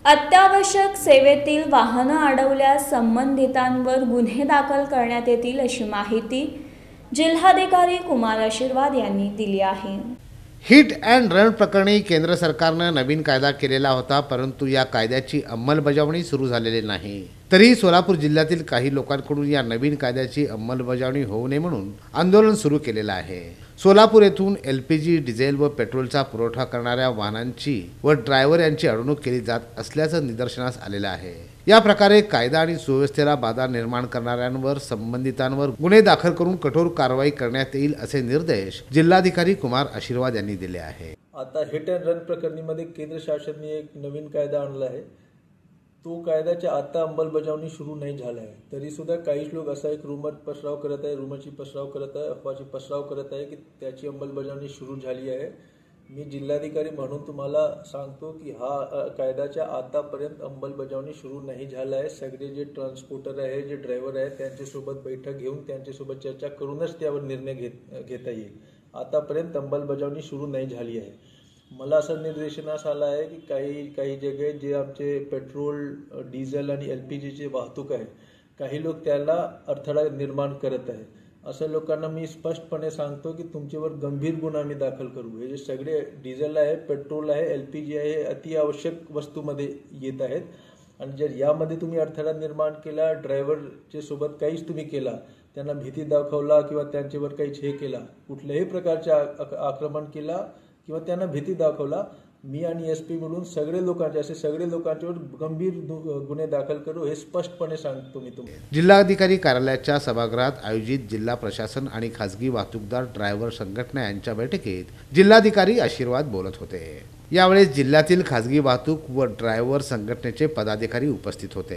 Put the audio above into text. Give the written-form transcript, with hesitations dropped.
अत्यावश्यक सेवेतील वाहनं अडवल्यास संबंधितांवर गुन्हे दाखल करण्यात येतील अशी माहिती जिल्हाधिकारी कुमार आशीर्वाद यांनी दिली आहे। हिट अँड रन प्रकरणी केंद्र सरकारने नवीन कायदा केलेला होता, परंतु या कायद्याची अंमलबजावणी सुरू झालेली नाही। तरीही सोलापूर जिल्ह्यातील काही लोकांकडून या नवीन कायद्याची अंमलबजावणी होऊ नये म्हणून आंदोलन सुरू केलेलं आहे। सोलापूर येथून LPG, डिझेल व पेट्रोलचा पुरवठा करणाऱ्या वाहनांची व ड्रायव्हर यांची अडवणूक केली जात असल्याचं निदर्शनास आलेलं आहे। या प्रकारे कायदा आणि सुव्यवस्थेला बाधा निर्माण करणाऱ्यांवर संबंधितांवर गुन्हे दाखल करून कठोर कारवाई करण्यात येईल असे निर्देश जिल्हाधिकारी कुमार आशीर्वाद यांनी दिले आहे। आता हिट अँड रन प्रकरणीमध्ये केंद्र शासनाने एक नवीन कायदा आणला आहे। तो कायद्याच्या आता अंमलबजावणी सुरू नाही झाला आहे, तरी सुद्धा काही लोक असा एक रूमरची पसराव करत आहे, अफवाची पसराव करत आहे की त्याची अंमलबजावणी सुरू झाली आहे। मी जिल्हाधिकारी म्हणून तुम्हाला सांगतो की हा कायद्याच्या आतापर्यंत अंमलबजावणी सुरू नाही झाला आहे। सगळे जे ट्रान्सपोर्टर आहे, जे ड्रायव्हर आहे, त्यांच्यासोबत बैठक घेऊन त्यांच्यासोबत चर्चा करूनच त्यावर निर्णय घेता येईल। आतापर्यंत अंमलबजावणी सुरू नाही झाली आहे। मला असं निर्देशनास आलं आहे की काही जगे जे आमचे पेट्रोल, डिझेल आणि LPGची वाहतूक आहे, काही लोक त्याला अडथळा निर्माण करत आहे। अशा लोकांना मी स्पष्टपणे सांगतो की तुमच्यावर गंभीर गुन्हा आम्ही दाखल करू। हे जे सगळे डिझेल आहे, पेट्रोल आहे, LPG आहे, हे अति आवश्यक वस्तूमध्ये येत आहेत आणि जर यामध्ये तुम्ही अडथळा निर्माण केला, ड्रायव्हरच्या सोबत काहीच तुम्ही केला, त्यांना भीती दाखवला किंवा त्यांच्यावर काहीच हे केला, कुठल्याही प्रकारचे आक्रमण केला किंवा त्यांना भीती दाखवला, मी आणि SP मिळून सगळे लोकांच्यावर गंभीर गुन्हे दाखल करू, हे स्पष्टपणे सांगतो मी तुम्हाला। जिल्हाधिकारी कार्यालयाच्या सभागृहात आयोजित जिल्हा प्रशासन आणि खासगी वाहतूकदार ड्रायव्हर संघटना यांच्या बैठकीत जिल्हाधिकारी आशीर्वाद बोलत होते। यावेळी जिल्ह्यातील खासगी वाहतूक व ड्रायव्हर संघटनेचे पदाधिकारी उपस्थित होते।